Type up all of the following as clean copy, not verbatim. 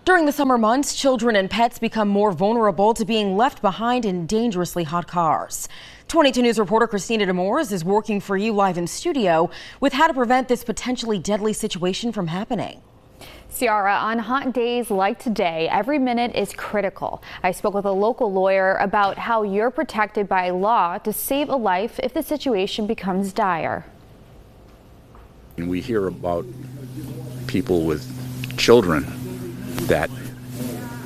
During the summer months, children and pets become more vulnerable to being left behind in dangerously hot cars. 22 News reporter Christina Demores is working for you live in studio with how to prevent this potentially deadly situation from happening. Ciara, on hot days like today, every minute is critical. I spoke with a local lawyer about how you're protected by law to save a life if the situation becomes dire. We hear about people with children that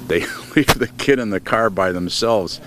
they leave the kid in the car by themselves.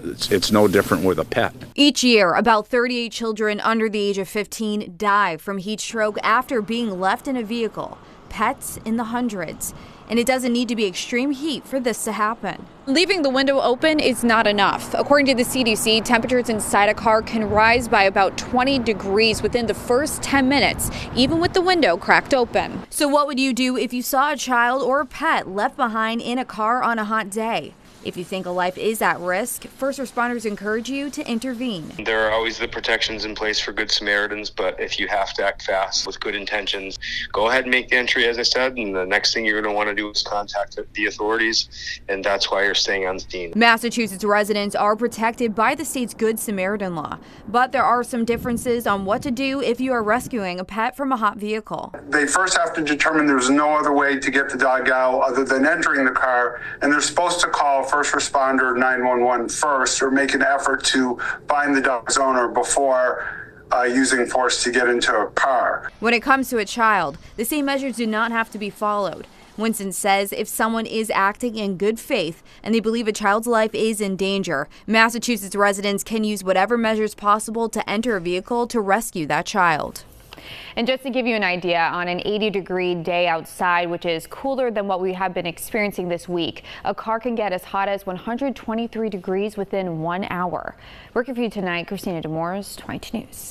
It's no different with a pet. Each year, about 38 children under the age of 15 die from heat stroke after being left in a vehicle. Pets in the hundreds. And it doesn't need to be extreme heat for this to happen. Leaving the window open is not enough. According to the CDC, temperatures inside a car can rise by about 20 degrees within the first 10 minutes, even with the window cracked open. So what would you do if you saw a child or a pet left behind in a car on a hot day? If you think a life is at risk, first responders encourage you to intervene. There are always the protections in place for Good Samaritans, but if you have to act fast with good intentions, go ahead and make the entry, as I said, and the next thing you're going to want to do is contact the authorities, and that's why you're staying on scene. Massachusetts residents are protected by the state's Good Samaritan Law, but there are some differences on what to do if you are rescuing a pet from a hot vehicle. They first have to determine there's no other way to get the dog out other than entering the car, and they're supposed to call first responder 911 first, or make an effort to find the dog's owner before using force to get into a car. When it comes to a child, the same measures do not have to be followed. Winston says if someone is acting in good faith and they believe a child's life is in danger, Massachusetts residents can use whatever measures possible to enter a vehicle to rescue that child. And just to give you an idea, on an 80-degree day outside, which is cooler than what we have been experiencing this week, a car can get as hot as 123 degrees within 1 hour. Working for you tonight, Christina Demores, 22 News.